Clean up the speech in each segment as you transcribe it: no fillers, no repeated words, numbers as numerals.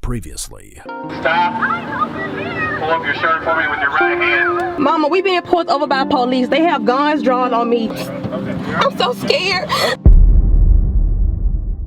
Previously. Stop. Pull up your shirt for me with your right hand. Mama, we being pulled over by police. They have guns drawn on me. I'm so scared.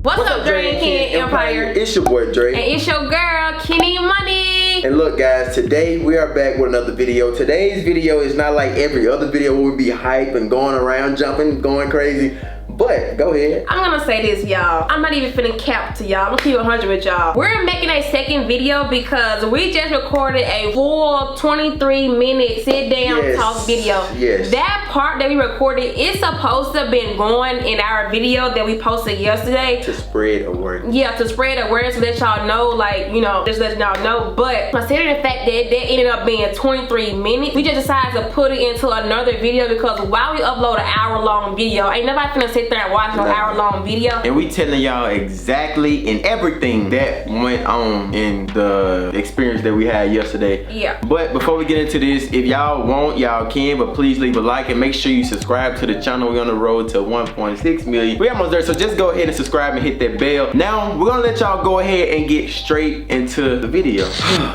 What's up, Drekempire? It's your boy Drake. And it's your girl, Kenny Money. And look guys, today we are back with another video. Today's video is not like every other video where we be hype and going around, jumping, going crazy. But, go ahead. I'm gonna say this, y'all. I'm not even finna cap to y'all. I'm gonna keep it 100 with y'all. We're making a second video because we just recorded a full 23-minute sit-down talk video. Yes. That part that we recorded is supposed to have been going in our video that we posted yesterday. To spread awareness. Yeah, to spread awareness, to let y'all know, like, you know, just let y'all know. But considering the fact that that ended up being 23 minutes, we just decided to put it into another video because while we upload an hour-long video, ain't nobody finna sit there and watch an hour-long video. And we telling y'all exactly and everything that went on in the experience that we had yesterday. Yeah. But before we get into this, if y'all want, y'all can, but please leave a like and make sure you subscribe to the channel. We're on the road to 1.6 million. We're almost there, so just go ahead and subscribe and hit that bell. Now, we're gonna let y'all go ahead and get straight into the video.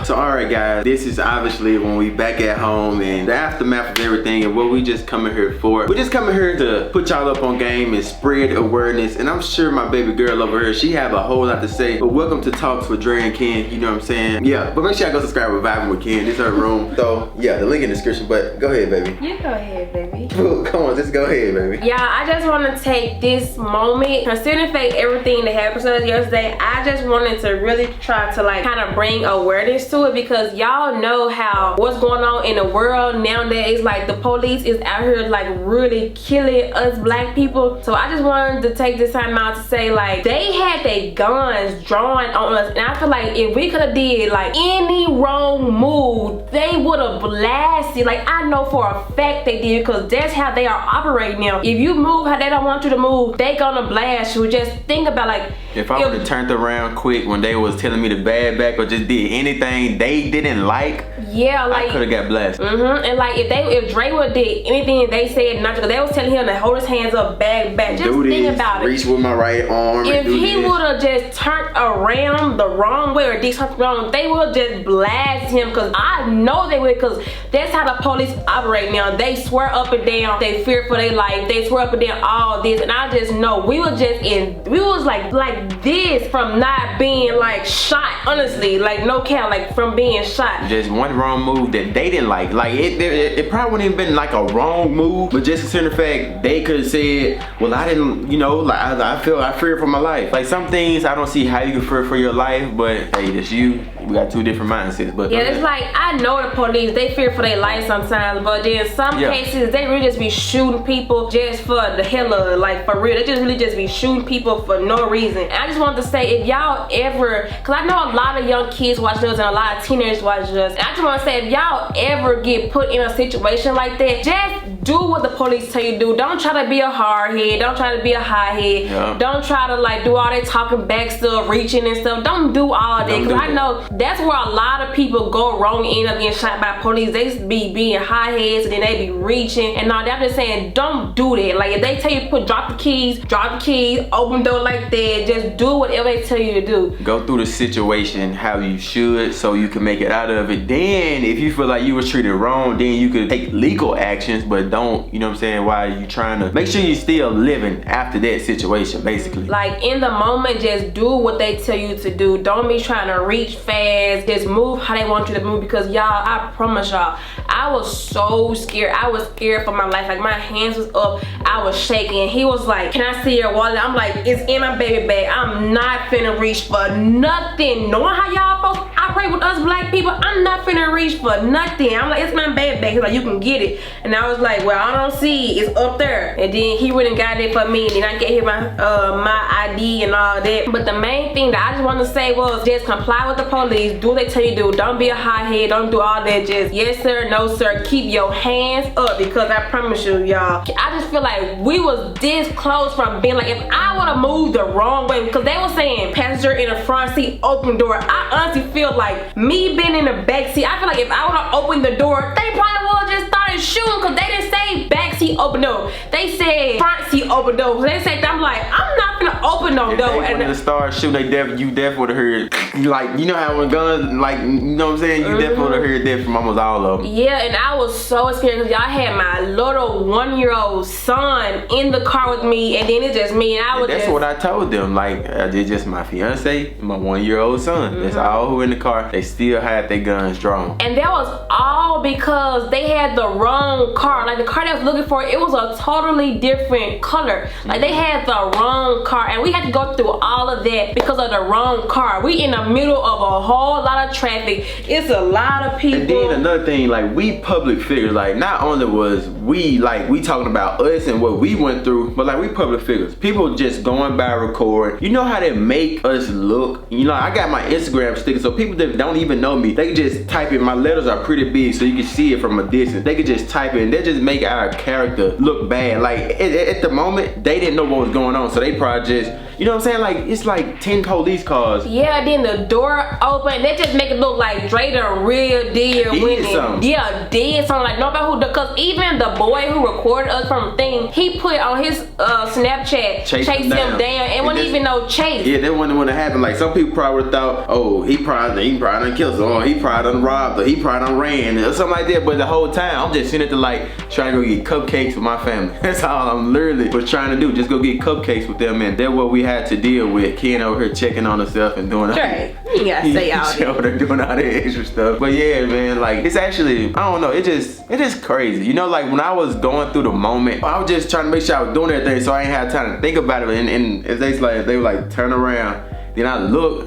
So, alright guys, this is obviously when we back at home and the aftermath of everything and what we just coming here for. We're just coming here to put y'all up on game and spread awareness, and I'm sure my baby girl over here, she have a whole lot to say. But welcome to Talks with Dre and Ken, you know what I'm saying? Yeah, but make sure y'all go subscribe with Vibing with Ken. This is her room. So yeah, the link in the description, but go ahead, baby. You go ahead, baby. Come on, just go ahead, baby. Yeah, I just want to take this moment, considering the fact everything that happened to us yesterday, I just wanted to really try to like kind of bring awareness to it because y'all know how what's going on in the world nowadays. Like the police is out here like really killing us black people. So I just wanted to take this time out to say like they had their guns drawn on us, and I feel like if we could have did like any wrong move, they would have blasted. Like I know for a fact they did because that's how they are operating now. If you move how they don't want you to move, they gonna blast you. Just think about like if I would have turned around quick when they was telling me to bad back or just did anything they didn't like, yeah, like I could have got blasted. And like if Dre would did anything they said not to, they was telling him to hold his hands up, back. Just think about it. Reach with my right arm. If he would have just turned around the wrong way or did something wrong, they would just blast him because I know they would, because that's how the police operate now. They swear up and down, they fear for their life, they swear up and down all this, and I just know we was like this from not being like shot, honestly, like no cap, like from being shot. Just one wrong move that they didn't like it probably wouldn't even been like a wrong move, but just considering the fact they could have said, well, I didn't, you know, like I fear for my life. Like some things I don't see how you can fear for your life, but hey, that's you. We got two different mindsets. But yeah, it's like I know the police, they fear for their life sometimes, but then some cases they really just be shooting people just for the hell of it, like for real. They just really just be shooting people for no reason. And I just wanted to say, if y'all ever, cause I know a lot of young kids watching us and a lot of teenagers watching us, and I just want to say, if y'all ever get put in a situation like that, just do what the police tell you to do. Don't try to be a hard head. Don't try to be a high head. Yeah. Don't try to like do all that talking back stuff, reaching and stuff. Don't do all that, because I know that's where a lot of people go wrong and end up getting shot by police. They be being high heads and then they be reaching and all that. I'm just saying, don't do that. Like if they tell you to drop the keys, open door like that. Just do whatever they tell you to do. Go through the situation how you should so you can make it out of it. Then if you feel like you was treated wrong, then you could take legal actions, but don't, you know what I'm saying, while you trying to make sure you still living after that situation, basically. Like in the moment, just do what they tell you to do. Don't be trying to reach fast. Just move how they want you to move, because y'all, I promise y'all, I was so scared. I was scared for my life. Like my hands was up, I was shaking. He was like, can I see your wallet? I'm like, it's in my baby bag. I'm not finna reach for nothing. Knowing how y'all folks operate with us black people, I'm not finna reach for nothing. I'm like, it's my baby bag. He's like, you can get it. And I was like, well, I don't see it. It's up there. And then he went and got it for me, and then I gave him my ID and all that. But the main thing that I just wanted to say was just comply with the police. Do what they tell you to do. Don't be a high head. Don't do all that. Just yes sir, no sir. Keep your hands up, because I promise you, y'all, I just feel like we was this close from being like, if I would have moved the wrong way, because they were saying passenger in the front seat, open door. I honestly feel like me being in the back seat, I feel like if I would have opened the door, they probably would have just started shooting, because they didn't say back seat open door. They said front seat open door. So they said, I'm like, I'm not not finna open no If door. they wanted to start shooting, you definitely would have heard. Like, you know how when guns, like, you know what I'm saying? You definitely would have heard that from almost all of them. Yeah, and I was so scared because y'all had my little 1-year-old son in the car with me, and then it's just me, and I was That's what I told them. Like, it's just my fiance, my 1-year-old son. That's all who in the car. They still had their guns drawn. And that was all because they had the wrong car. Like, the car they was looking for, it was a totally different color. Like, they had the wrong car, and we had to go through all of that because of the wrong car. We in the middle of a whole lot of traffic. It's a lot of people. And then another thing, like, we public figures. Like, not only was we talking about us and what we went through, but like, we public figures. People just going by record. You know how they make us look? You know, I got my Instagram sticker, so people that don't even know me, they can just type it. My letters are pretty big, so you can see it from a distance. They could just type it, and they just make our character look bad. Like, at the moment, they didn't know what was going on, so they probably just, you know what I'm saying? Like, it's like 10 police cars. Yeah, then the door open. They just make it look like Dre the real deal winning. Yeah, did something. Like, nobody who, because even the boy who recorded us from the thing, he put on his Snapchat, chase him down. And wasn't even no chase. Yeah, that wasn't what happened. Like, some people probably would have thought, oh, he probably done killed someone, or he probably done robbed, or he probably done ran, or something like that. But the whole time, I'm just sitting at the light trying to go get cupcakes with my family. That's all I'm literally was trying to do. Just go get cupcakes with them, and that's what we had to deal with. Ken over here checking on herself and doing Dre, you gotta say all that. Over there doing all that extra stuff. But yeah, man, like, it's actually, I don't know, it just crazy. You know, like, when I was going through the moment, I was just trying to make sure I was doing everything, so I ain't had time to think about it. And as they were like, turn around. Then I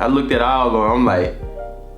looked at all of them. I'm like,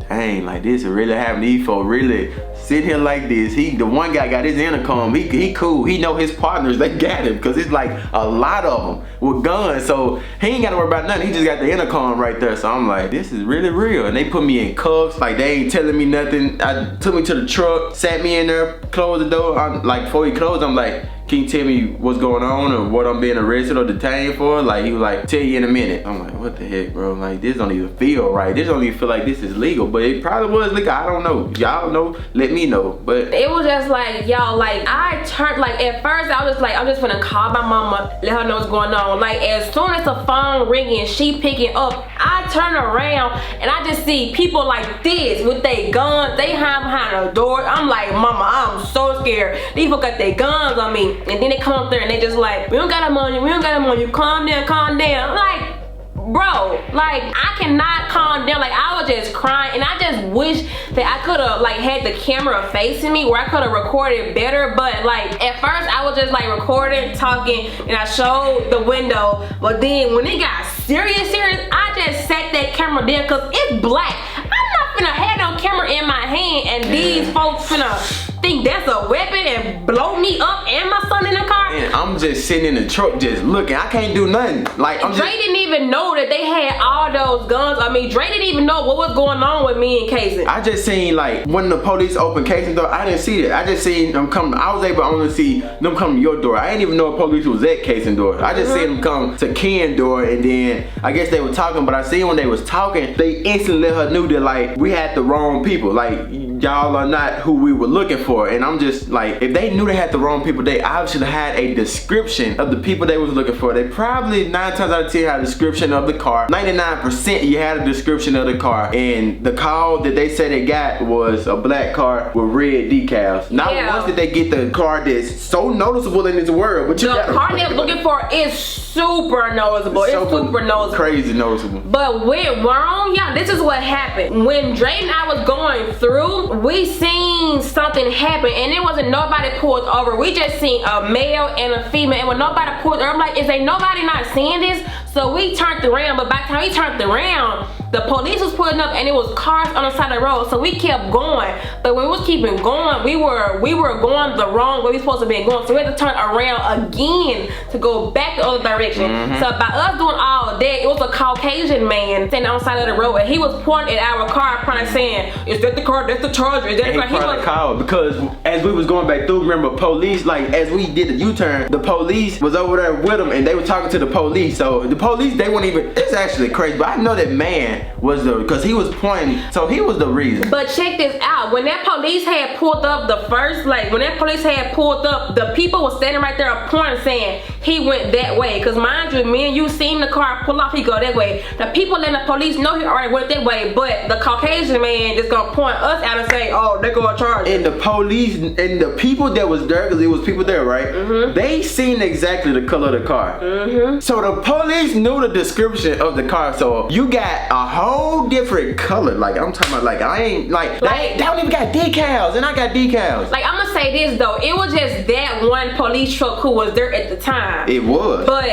dang, like, this is really happening. These folks really sit here like this. The one guy got his intercom. He cool. He know his partners. They got him, because it's like a lot of them with guns. So he ain't got to worry about nothing. He just got the intercom right there. So I'm like, this is really real. And they put me in cuffs. Like, they ain't telling me nothing. I took me to the truck, sat me in there, closed the door. Like, before he closed, I'm like, can you tell me what's going on or what I'm being arrested or detained for? Like, he was like, tell you in a minute. I'm like, what the heck, bro? Like, this don't even feel right. This don't even feel like this is legal. But it probably was legal. I don't know. Y'all know, let me know. But it was just like, y'all, like, I turned, like, at first I was just like, I'm just gonna call my mama, let her know what's going on. Like, as soon as the phone ringing, she picking up, I turn around and I just see people like this with their guns. They hide behind the door. I'm like, mama, I'm so scared. These people got their guns on me. And then they come up there and they just like, we don't got no money, we don't got no money, calm down, calm down. I'm like, bro, like, I cannot calm down. Like, I was just crying, and I just wish that I could have, like, had the camera facing me where I could have recorded better. But like, at first I was just like recording, talking, and I showed the window. But then when it got serious, I just sat that camera down, because it's black. I'm not finna have no camera in my hand and these folks finna think that's a weapon and blow me up and my son in the car. And I'm just sitting in the truck just looking. I can't do nothing. Like, Dre didn't even know that they had all those guns. I mean, Dre didn't even know what was going on with me and Casey. I just seen, like, when the police opened Casey's door, I didn't see that. I just seen them come. I was able to only see them come to your door. I didn't even know police was at Casey's door. I just seen them come to Ken's door, and then I guess they were talking, but I seen when they was talking, they instantly let her knew that, like, we had the wrong people. Like, y'all are not who we were looking for. And I'm just like, if they knew they had the wrong people, they obviously had a description of the people they was looking for. They probably 9 times out of 10 had a description of the car. 99% you had a description of the car. And the call that they said they got was a black car with red decals. Not once did they get the car that's so noticeable in this world. But the car they're looking for is super noticeable. It's super noticeable. Crazy noticeable. But went wrong, yeah, this is what happened. When Dre and I was going through, we seen something happen, and it wasn't nobody pulled over. We just seen a male and a female, and when nobody pulled over, I'm like, is there nobody not seeing this? So we turned around, but by the time we turned around, the police was pulling up and it was cars on the side of the road. So we kept going, but when we was keeping going, we were going the wrong way we supposed to be going. So we had to turn around again to go back the other direction. So by us doing all that, it was a Caucasian man standing on the side of the road, and he was pointing at our car, probably saying, is that the car? That's the Charger. Is that the car? He probably called, because as we was going back through, remember, police, like, as we did the U-turn, the police was over there with them, and they were talking to the police. So the police, they weren't even, it's actually crazy, but I know that man was because he was pointing, so he was the reason. But check this out, when that police had pulled up the first, like, when that police had pulled up, the people was standing right there pointing saying, he went that way. Because mind you, me and you seen the car pull off, he go that way. The people in the police know he already went that way, but the Caucasian man just gonna point us out and say, oh, they're gonna charge him. And the police and the people that was there, because it was people there, right? They seen exactly the color of the car. So the police knew the description of the car. So you got a whole different color. Like I'm talking about, like I ain't like they don't even got decals, and I got decals. Like I'm gonna say this though, it was just that one police truck who was there at the time. It was. But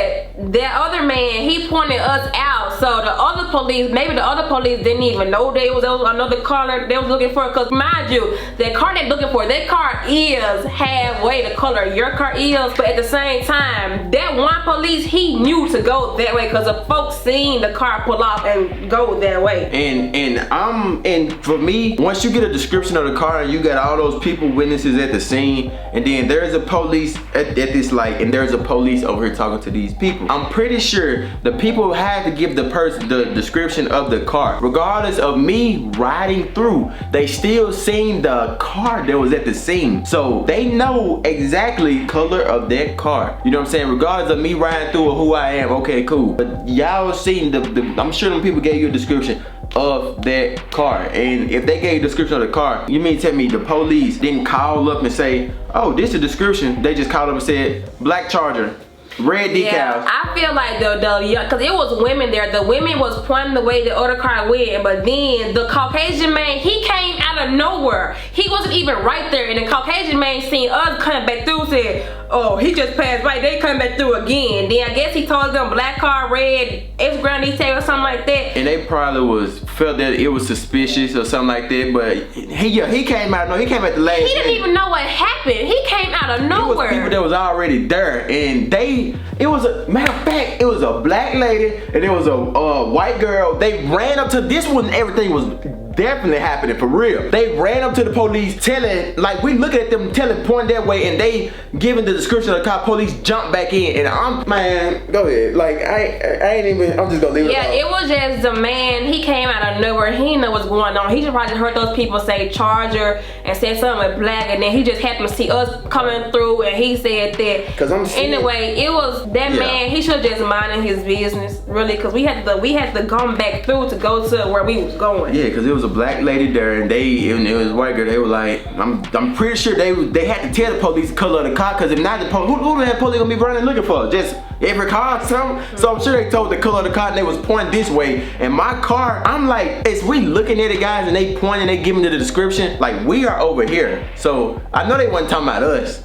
that other man, he pointed us out. So the other police, maybe the other police didn't even know there was another car that they was looking for. Cause mind you, that car they're looking for, that car is halfway the color your car is. But at the same time, that one police, he knew to go that way because the folks seen the car pull off and go that way. And for me, once you get a description of the car and you got all those people witnesses at the scene, and then there's a police at this light, and there's a police over here talking to these people, I'm pretty sure the people had to give the person the description of the car. Regardless of me riding through, they still seen the car that was at the scene. So they know exactly color of that car. You know what I'm saying? Regardless of me riding through or who I am, okay, cool. But y'all seen I'm sure them people gave you a description of that car. And if they gave a description of the car, you mean tell me the police didn't call up and say, oh, this is a description? They just called up and said, black Charger, red decals. Yeah, I feel like because it was women there. The women was pointing the way the other car went, but then the Caucasian man, he came out of nowhere. He wasn't even right there, and the Caucasian man seen us coming back through, said, oh, he just passed by, they come back through again. Then I guess he told them black car, red, X ground detail or something like that. And they probably felt that it was suspicious or something like that, but he came out, he came at the last. He didn't even know what happened. He came out of nowhere. It was people that was already there, and it was a matter of fact, it was a black lady and it was a white girl. They ran up to this one, everything was definitely happening for real. They ran up to the police telling, like we looking at them telling, point that way, and they giving the description of the cop. Police jumped back in, and man, go ahead. Like I ain't even, I'm just gonna leave it alone. Yeah, it was just the man, he came out of nowhere. He didn't know what's going on. He just probably heard those people say Charger and said something with black, and then he just happened to see us coming through, and he said that. Cause I'm seeing, anyway, it was that man, he should just minding his business, really, cause we had to come back through to go to where we was going. Yeah, cause it was a black lady there, and it was white girl. They were like, I'm pretty sure they had to tell the police the color of the car, cause if not, the police, who the police gonna be running looking for? Just every car or something? So I'm sure they told the color of the car, and they was pointing this way. And my car, I'm like, as we looking at it, guys, and they pointing, they giving the description, like we are over here. So I know they wasn't talking about us.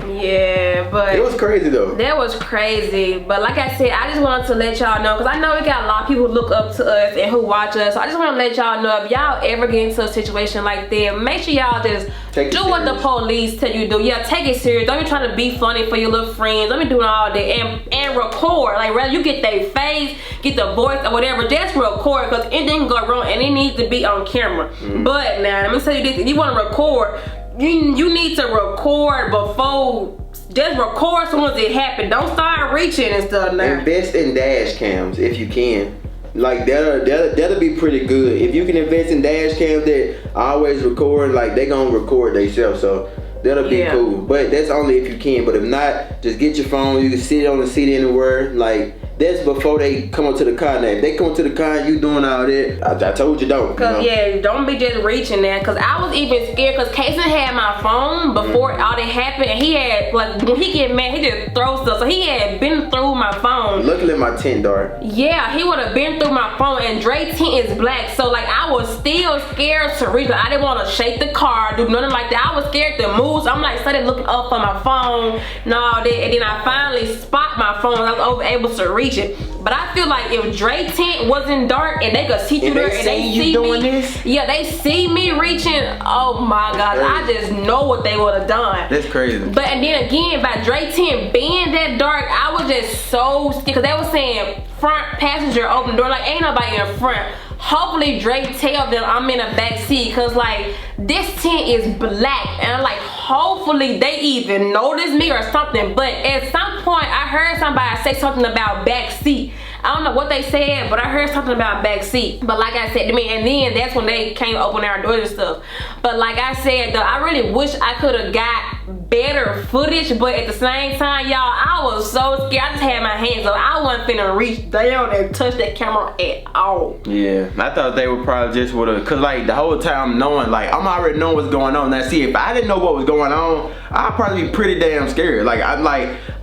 Yeah, but it was crazy though. That was crazy. But like I said, I just wanted to let y'all know, because I know we got a lot of people who look up to us and who watch us. So I just want to let y'all know, if y'all ever get into a situation like that, make sure y'all just do what the police tell you to do. Yeah, take it serious. Don't be trying to be funny for your little friends. Don't be doing all that, and record. Like, rather you get their face, get the voice or whatever, just record, because anything can go wrong and it needs to be on camera. But now let me tell you this, if you want to record, you need to record before. Just record as soon as it happened. Don't start reaching and stuff now. Invest in dash cams if you can. Like that'll be pretty good. If you can invest in dash cams that always record, like they gonna record themselves, so that'll be cool. But that's only if you can. But if not, just get your phone. You can sit it on the seat anywhere. Like that's before they come up to the car. Now if they come up to the car and you doing all that, I told you don't. Cause yeah, don't be just reaching there. Cause I was even scared, cause Kason had my phone before all that happened, and he had, like, when he get mad, he just throws stuff. So he had been through my phone. Luckily my tint dark. Yeah, he would have been through my phone, and Dre tint is black. So like I was still scared to reach. Like, I didn't want to shake the car, do nothing like that. I was scared to move. So I'm like started looking up on my phone and all that, and then I finally spot my phone. I was able to reach it. But I feel like if Dre tent wasn't dark and they could see through there and they see me, yeah, they see me reaching, oh my God, I just know what they would have done. That's crazy. But and then again, by Dre tent being that dark, I was just so scared, because they were saying front passenger open door, like ain't nobody in front. Hopefully Dre tell them I'm in a back seat, cause like this tent is black, and I'm like, hopefully they even notice me or something. But at some point I heard somebody say something about back seat. I don't know what they said, but I heard something about back seat. But like I said to me, and then that's when they came open our doors and stuff. But like I said though, I really wish I could have got better footage, but at the same time, y'all, I was so scared. I just had my hands up. I wasn't finna reach down and touch that camera at all. Yeah, I thought they would probably just would've, cause like the whole time knowing, like I'm already knowing what's going on. Now see, if I didn't know what was going on, I'd probably be pretty damn scared.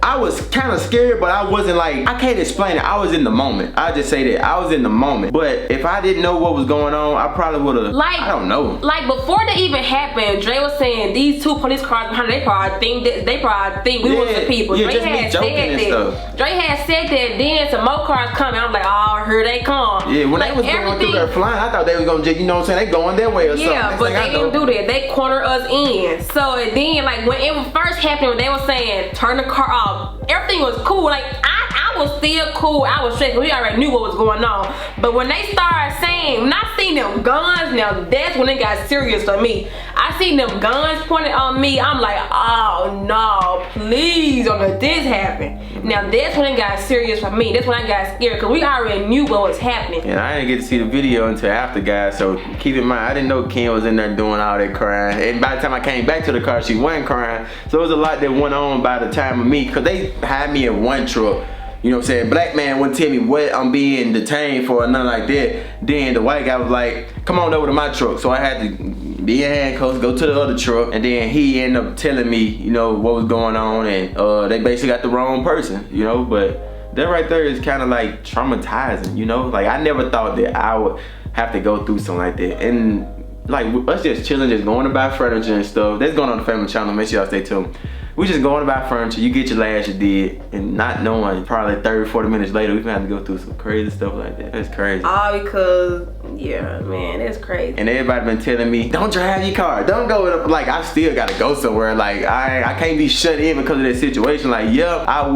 I was kind of scared, but I wasn't like, I can't explain it. I was in the moment. I just say that I was in the moment. But if I didn't know what was going on, I probably would've, like, I don't know. Like before that even happened, Dre was saying these 2 police cars behind, they probably think we was the people. Yeah, Dre just had me joking said and that. stuff. Dre had said that, then some more cars coming. I'm like, oh, here they come. Yeah, when they was going through there flying, I thought they was gonna just, you know what I'm saying, they going their way or something. Yeah, but they didn't do that. They cornered us in. So and then like when it was first happening, they were saying turn the car off. Everything was cool. Like I was still cool. I was straight. We already knew what was going on. But when they started saying, when I seen them guns, now that's when it got serious for me. I seen them guns pointed on me. I'm like, oh no, please don't let this happen. Now that's when it got serious for me. That's when I got scared because we already knew what was happening. And I didn't get to see the video until after, guys. So keep in mind, I didn't know Ken was in there doing all that crying. And by the time I came back to the car, she wasn't crying. So it was a lot that went on by the time of me, because they had me in one truck. You know what I'm saying? Black man wouldn't tell me what I'm being detained for or nothing like that. Then the white guy was like, come on over to my truck. So I had to be in handcuffs, go to the other truck, and then he ended up telling me, you know, what was going on, and they basically got the wrong person, you know. But that right there is kind of like traumatizing, you know. Like I never thought that I would have to go through something like that. And like us just chilling, just going to buy furniture and stuff. That's going on the family channel. Make sure y'all stay tuned. We just going to buy furniture, you get your last you did, and not knowing probably 30, 40 minutes later, we've had to go through some crazy stuff like that. That's crazy. All because, yeah, man, that's crazy. And everybody been telling me, don't drive your car, don't go, like I still gotta go somewhere. Like I can't be shut in because of that situation. Like, yeah, I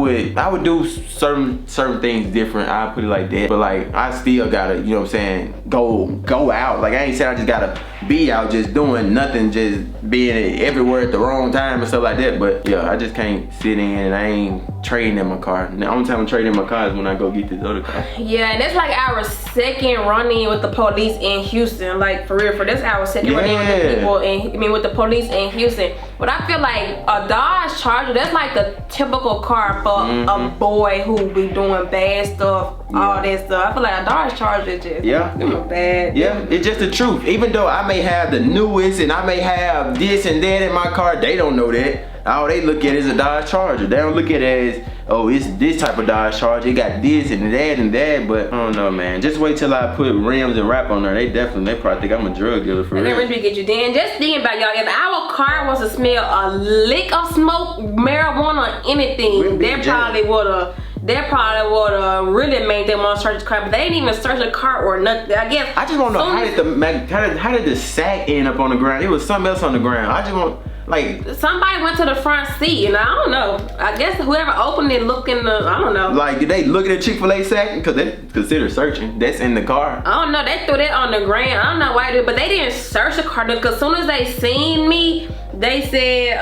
would do certain things different, I put it like that. But like, I still gotta, you know what I'm saying, go out. Like I ain't saying I just gotta be out just doing nothing, just being everywhere at the wrong time and stuff like that. But yeah, I just can't sit in and I ain't trading in my car. The only time I'm trading in my car is when I go get this other car. Yeah, and that's like our second run-in with the police in Houston. Like for real, that's our second run-in with the people in, with the police in Houston. But I feel like a Dodge Charger, that's like the typical car for a boy who be doing bad stuff, all that stuff. I feel like a Dodge Charger is just doing bad. Yeah, it's just the truth. Even though I may have the newest and I may have this and that in my car, they don't know that. All they look at is a Dodge Charger. They don't look at it as, oh, it's this type of Dodge Charger. It got this and that and that. But I don't know, man. Just wait till I put rims and wrap on there. They probably think I'm a drug dealer for real. They really get you. Then just think about y'all. If our car was to smell a lick of smoke, marijuana, or anything, that probably would've really made them want to search the car. But they didn't even search the car or nothing. I guess. I just want to know how did the sack end up on the ground? It was something else on the ground. I just want. Like somebody went to the front seat, and I don't know. I guess whoever opened it looked in the, I don't know. Like did they look at the Chick-fil-A sack? Because they consider searching. That's in the car. I don't know. They threw that on the ground. I don't know why they did, but they didn't search the car. Because as soon as they seen me, they said,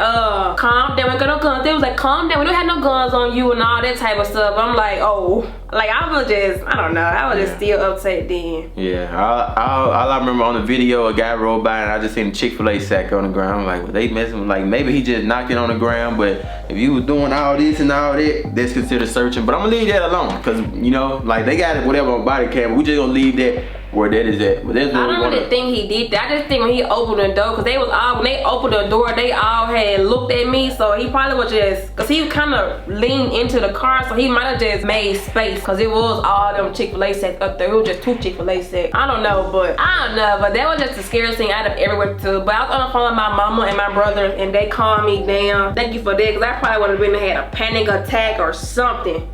calm down, we got no guns. They was like, calm down, we don't have no guns on you and all that type of stuff. I'm like, oh. Like I was just, I don't know. I was just still upset then. Yeah, all I remember on the video, a guy rolled by and I just seen a Chick-fil-A sack on the ground. I'm like, well, they messing with, like maybe he just knocked it on the ground, but if you was doing all this and all that, that's considered searching. But I'm gonna leave that alone, because you know, like they got it whatever on body cam. We just gonna leave that where that is at. But I don't really think he did that. I just think when he opened the door, because they was all, when they opened the door, they all had looked at me, so he probably was just, because he kind of leaned into the car, so he might have just made space, because it was all them Chick-fil-A sacks up there. It was just 2 Chick-fil-A sacks. I don't know, but that was just the scariest thing out of everywhere too. But I was on the phone with my mama and my brother, and they calmed me down. Thank you for that, because I probably would have been had a panic attack or something.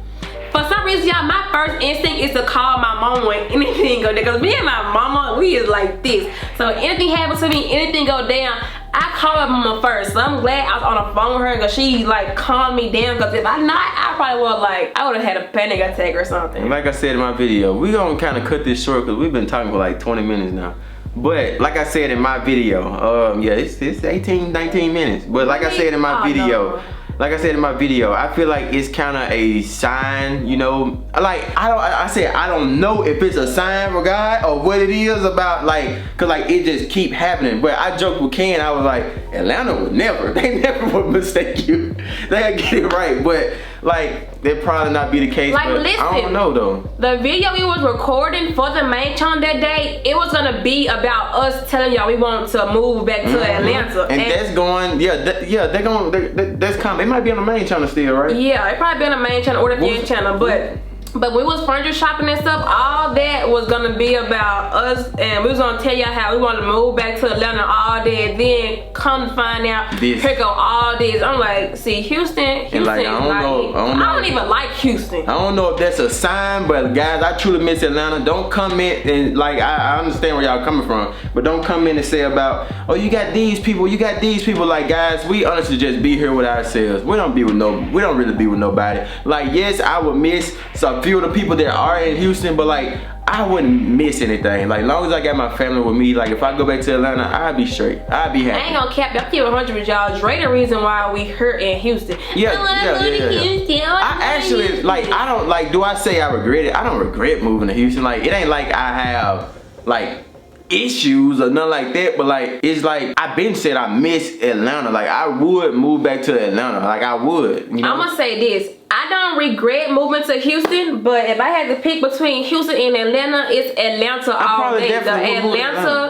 For some reason, y'all, my first instinct is to call my mama when anything go down. Because me and my mama, we is like this. So if anything happens to me, anything go down, I call my mama first. So I'm glad I was on the phone with her because she like calmed me down. Because if I not, I probably would have had a panic attack or something. Like I said in my video, we gonna kind of cut this short because we've been talking for like 20 minutes now. But like I said in my video, yeah, it's 18, 19 minutes. But like I said in my video, like I said in my video, I feel like it's kind of a sign, you know. Like I don't know if it's a sign for God or what it is about, like, cause like it just keep happening. But I joked with Ken, I was like, Atlanta would never, they never would mistake you. They get it right, but like that probably not be the case. Like, but listen, I don't know though. The video we was recording for the main channel that day, it was gonna be about us telling y'all we want to move back to Atlanta. And that's going, they're going, that's coming. It might be on the main channel still, right? Yeah, it probably be on the main channel or the main channel, but we was furniture shopping and stuff, all that was gonna be about us, and we was gonna tell y'all how we want to move back to Atlanta all day, and then come to find out, here go all this. I'm like, see, Houston, like, I don't even like Houston. I don't know if that's a sign, but guys, I truly miss Atlanta. Don't comment and like, I understand where y'all coming from, but don't come in and say about, oh, you got these people, you got these people. Like, guys, we honestly just be here with ourselves. We don't really be with nobody. Like, yes, I would miss some few of the people that are in Houston, but like I wouldn't miss anything. Like, long as I got my family with me, like if I go back to Atlanta, I'd be straight. I'd be happy. I ain't gonna cap. I feel 100 with y'all. Dre the reason why we hurt in Houston. Yeah. I actually like. I don't like. Do I say I regret it? I don't regret moving to Houston. Like, it ain't like I have like issues or nothing like that, but like it's like I've been said I miss Atlanta. Like, I would move back to Atlanta. Like, I would. You know? I'm gonna say this. I don't regret moving to Houston, but if I had to pick between Houston and Atlanta, it's Atlanta all day. The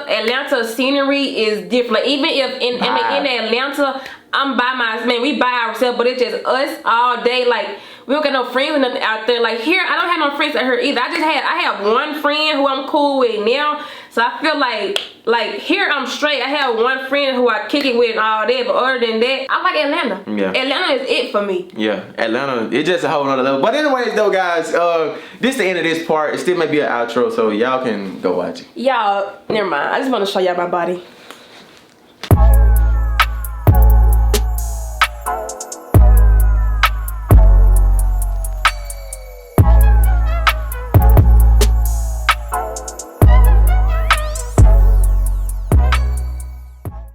Atlanta scenery is different. Even if in Atlanta, I'm by we by ourselves, but it's just us all day. Like, we don't got no friends or nothing out there. Like, here, I don't have no friends out here either. I have one friend who I'm cool with now. So I feel like here I'm straight. I have one friend who I kick it with and all that, but other than that, I like Atlanta. Yeah. Atlanta is it for me. Yeah, Atlanta, it's just a whole nother level. But anyways though, guys, this the end of this part. It still may be an outro, so y'all can go watch it. Y'all, never mind. I just want to show y'all my body.